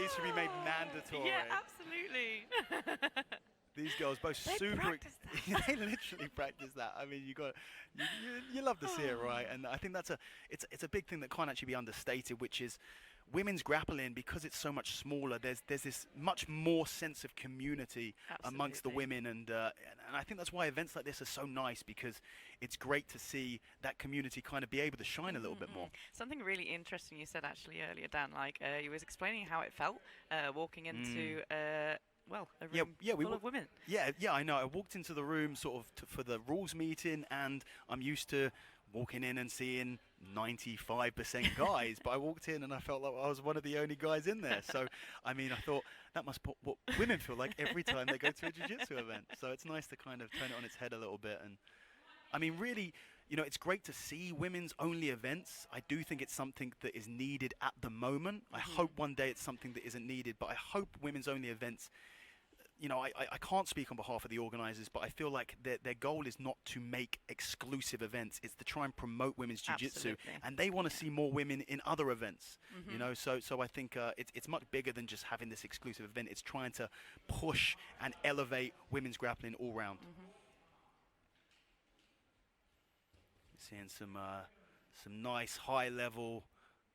these should be made mandatory. Yeah, absolutely. These girls both They super. practiced that. They literally practice that. I mean, you love to see it, right? And I think it's a big thing that can't actually be understated, which is women's grappling, because it's so much smaller. There's this much more sense of community amongst the women, and I think that's why events like this are so nice, because it's great to see that community kind of be able to shine a little bit more. Something really interesting you said actually earlier, Dan. Like you was explaining how it felt walking into. Well, a room full of women. Yeah, I know. I walked into the room sort of for the rules meeting, and I'm used to walking in and seeing 95% guys, but I walked in and I felt like I was one of the only guys in there. So, I mean, I thought that must put what women feel like every time they go to a jiu-jitsu event. So it's nice to kind of turn it on its head a little bit. And I mean, really, it's great to see women's only events. I do think it's something that is needed at the moment. I hope one day it's something that isn't needed, but I hope women's only events, I can't speak on behalf of the organisers, but I feel like their goal is not to make exclusive events. It's to try and promote women's jiu-jitsu, and they want to see more women in other events. So I think it's much bigger than just having this exclusive event. It's trying to push and elevate women's grappling all round. Seeing some nice high-level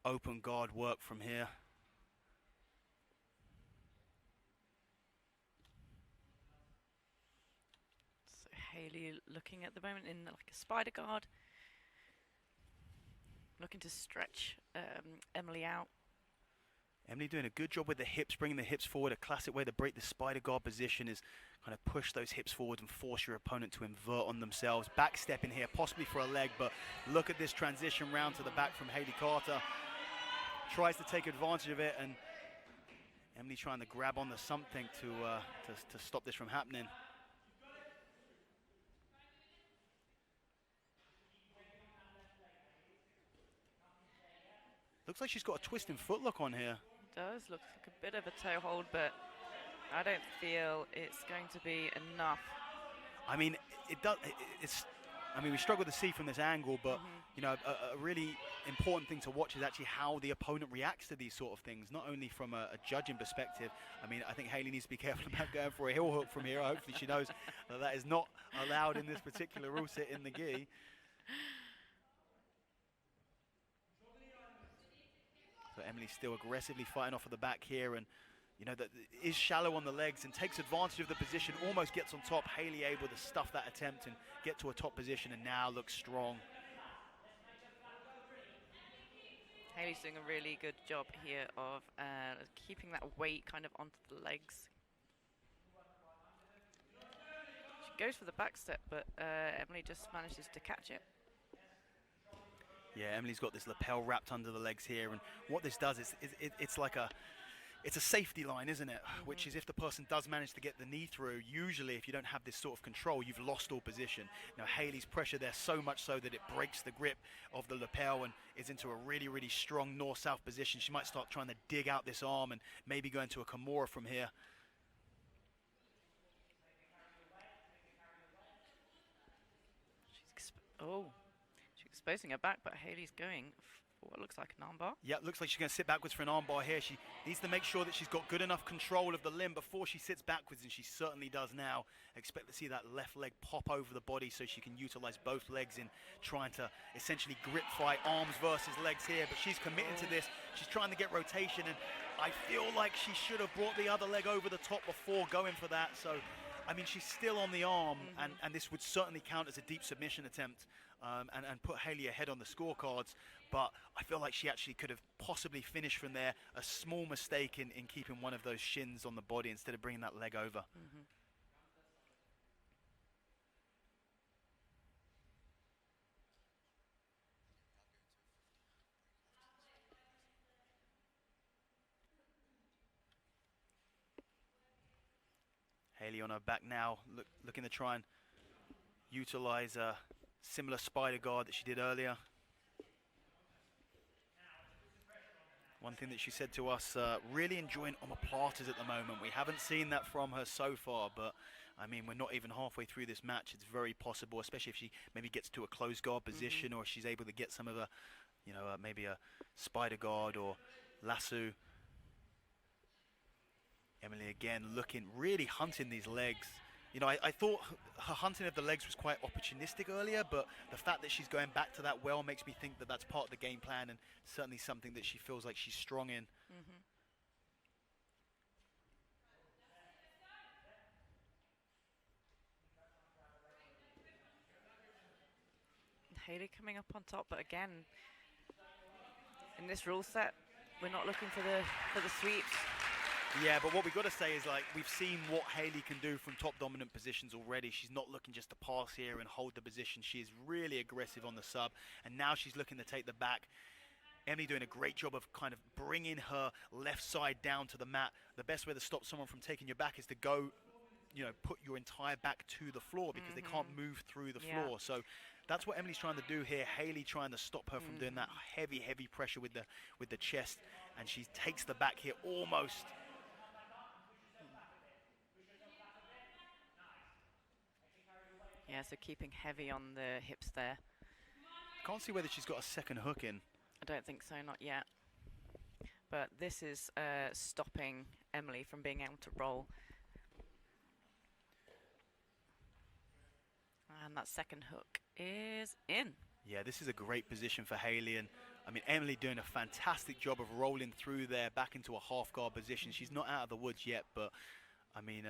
open guard work from here. Hayley looking at the moment in like a spider guard, looking to stretch Emily out. Emily doing a good job with the hips, bringing the hips forward. A classic way to break the spider guard position is kind of push those hips forward and force your opponent to invert on themselves. Back step in here, possibly for a leg, but look at this transition round to the back from Hayley Carter. Tries to take advantage of it, and Emily trying to grab onto something to stop this from happening. Looks like she's got a twisting footlock on here. It does look like a bit of a toe hold, but I don't feel it's going to be enough. I mean, it does. I mean, we struggle to see from this angle, but a really important thing to watch is actually how the opponent reacts to these sort of things. Not only from a judging perspective. I mean, I think Hayley needs to be careful about going for a heel hook from here. Hopefully, she knows that is not allowed in this particular rule set in the gi. So Emily's still aggressively fighting off of the back here, and that is shallow on the legs and takes advantage of the position, almost gets on top. Hayley able to stuff that attempt and get to a top position, and now looks strong. Hayley's doing a really good job here of keeping that weight kind of onto the legs. She goes for the back step, but Emily just manages to catch it. Yeah, Emily's got this lapel wrapped under the legs here, and what this does is it's like it's a safety line, isn't it? Which is if the person does manage to get the knee through, usually if you don't have this sort of control, you've lost all position. Now Hayley's pressure there so much so that it breaks the grip of the lapel and is into a really, really strong north-south position. She might start trying to dig out this arm and maybe go into a Kimura from here. She's exposing her back, but Hayley's going for what looks like an armbar. Yeah, looks like she's going to sit backwards for an armbar here. She needs to make sure that she's got good enough control of the limb before she sits backwards, and she certainly does now. Expect to see that left leg pop over the body so she can utilize both legs in trying to essentially grip fight arms versus legs here, but she's committed to this. She's trying to get rotation, and I feel like she should have brought the other leg over the top before going for that. So I mean, she's still on the arm, and this would certainly count as a deep submission attempt and put Hayley ahead on the scorecards. But I feel like she actually could have possibly finished from there. A small mistake in keeping one of those shins on the body instead of bringing that leg over. Hayley on her back now, looking to try and utilize a similar spider guard that she did earlier. One thing that she said to us, really enjoying omoplatas at the moment. We haven't seen that from her so far, but I mean, we're not even halfway through this match. It's very possible, especially if she maybe gets to a closed guard position, or if she's able to get some of a, maybe a spider guard or lasso. Emily again looking, really hunting these legs. You know, I thought her hunting of the legs was quite opportunistic earlier, but the fact that she's going back to that well makes me think that that's part of the game plan, and certainly something that she feels like she's strong in. Hayley coming up on top, but again, in this rule set, we're not looking for the sweeps. Yeah, but what we've got to say is, like, we've seen what Hayley can do from top dominant positions already. She's not looking just to pass here and hold the position. She is really aggressive on the sub, and now she's looking to take the back. Emily doing a great job of kind of bringing her left side down to the mat. The best way to stop someone from taking your back is to go, you know, put your entire back to the floor, because they can't move through the floor. So that's what Emily's trying to do here. Hayley trying to stop her from doing that heavy pressure with the chest, and she takes the back here almost. Yeah, so keeping heavy on the hips there. Can't see whether she's got a second hook in. I don't think so, not yet. But this is stopping Emily from being able to roll. And that second hook is in. Yeah, this is a great position for Hayley, and I mean, Emily doing a fantastic job of rolling through there back into a half guard position. She's not out of the woods yet, but I mean,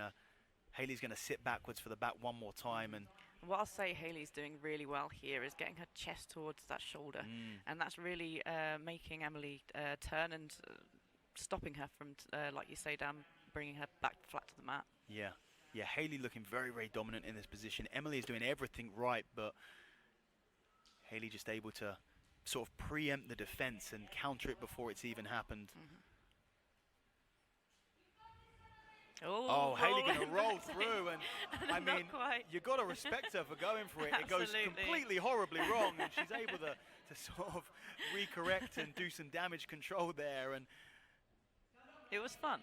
Hayley's going to sit backwards for the back one more time. And what I'll say Hayley's doing really well here is getting her chest towards that shoulder, and that's really making Emily turn and stopping her from, like you say, Dan, bringing her back flat to the mat. Yeah, Hayley looking very dominant in this position. Emily is doing everything right, but Hayley just able to sort of preempt the defense and counter it before it's even happened. Oh, Hayley going to roll through, and I mean, you got to respect her for going for it. It goes completely horribly wrong, and she's able to sort of recorrect and do some damage control there. And it was fun.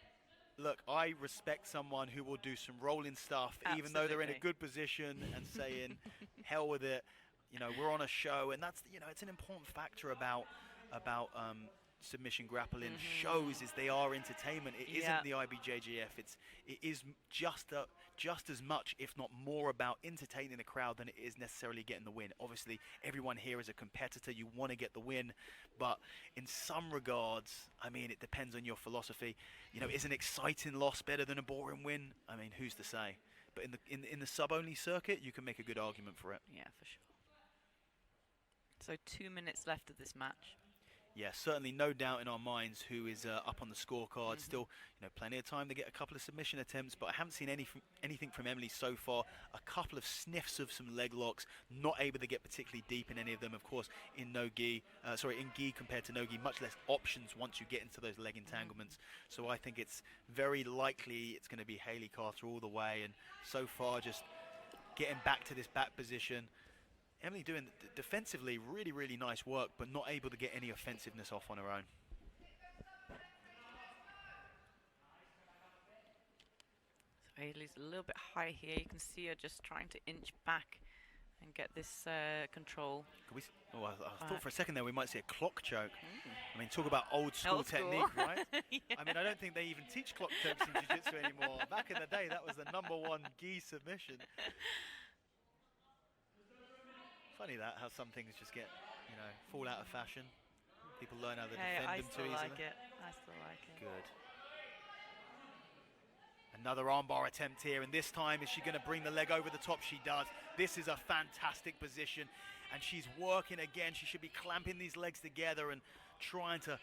Look, I respect someone who will do some rolling stuff, even though they're in a good position, and saying, hell with it. You know, we're on a show, and that's, you know, it's an important factor about submission grappling. Shows is they are entertainment. It isn't the IBJJF. It is just as much, if not more, about entertaining the crowd than it is necessarily getting the win. Obviously, everyone here is a competitor. You want to get the win, but in some regards, I mean, it depends on your philosophy. You know, is an exciting loss better than a boring win? I mean, who's to say? But in the sub-only circuit, you can make a good argument for it. Yeah, for sure. So 2 minutes left of this match. Yeah, certainly no doubt in our minds who is up on the scorecard. Still, you know, plenty of time to get a couple of submission attempts, but I haven't seen anything from Emily so far. A couple of sniffs of some leg locks, not able to get particularly deep in any of them. Of course, in gi compared to no gi, much less options once you get into those leg entanglements. So I think it's very likely it's going to be Hayley Carter all the way, and so far just getting back to this back position. Emily doing defensively really nice work, but not able to get any offensiveness off on her own. So Hayley's a little bit high here. You can see her just trying to inch back and get this control. I thought for a second there we might see a clock choke. I mean, talk about old school technique, right? I mean, I don't think they even teach clock chokes in jiu-jitsu anymore. Back in the day, that was the #1 gi submission. Funny how some things just get, you know, fall out of fashion. People learn how to defend them too easily. I still like it. Good. Another armbar attempt here, and this time, is she going to bring the leg over the top? She does. This is a fantastic position, and she's working again. She should be clamping these legs together and trying to...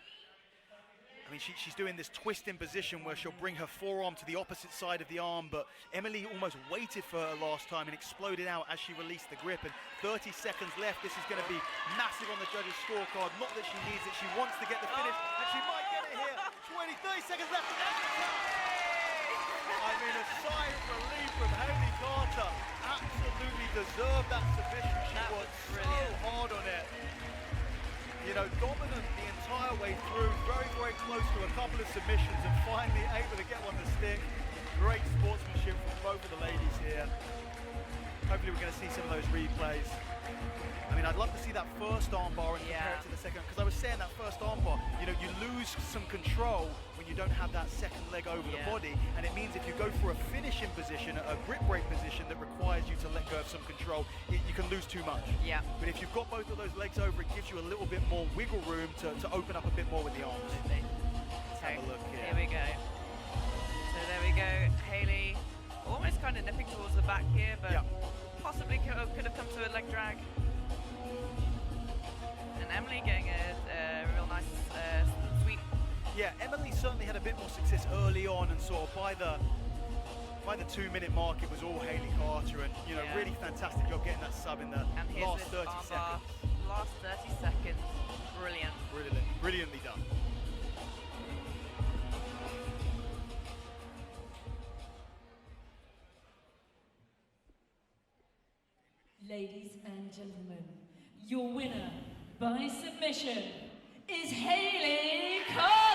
I mean, she's doing this twisting position where she'll bring her forearm to the opposite side of the arm, but Emily almost waited for her last time and exploded out as she released the grip. And 30 seconds left. This is going to be massive on the judges' scorecard. Not that she needs it. She wants to get the finish, and she might get it here. 30 seconds left. I mean, a sigh of relief from Hayley Carter. Absolutely deserved that submission. She worked so hard on it. You know, dominant the entire way through, very close to a couple of submissions, and finally able to get one to stick. Great sportsmanship from both of the ladies here. Hopefully we're going to see some of those replays. I mean, I'd love to see that first armbar and compare it to the second, because I was saying that first armbar, you know, you lose lose some control when you don't have that second leg over the body, and it means if you go for a finishing position, a grip break position that requires you to let go of some control, you can lose too much. Yeah. But if you've got both of those legs over, it gives you a little bit more wiggle room to open up a bit more with the arms. Absolutely. Let's have a look here. Here we go. So there we go. Hayley almost kind of nipping towards the back here, but possibly could have come to a leg drag. And Emily getting a real nice sweep. Yeah, Emily certainly had a bit more success early on, and sort of by the 2-minute mark, it was all Hayley Carter, and really fantastic job getting that sub in the last 30 seconds. Last 30 seconds, brilliant. Brilliantly done. Ladies and gentlemen, your winner by submission is Hayley Carter.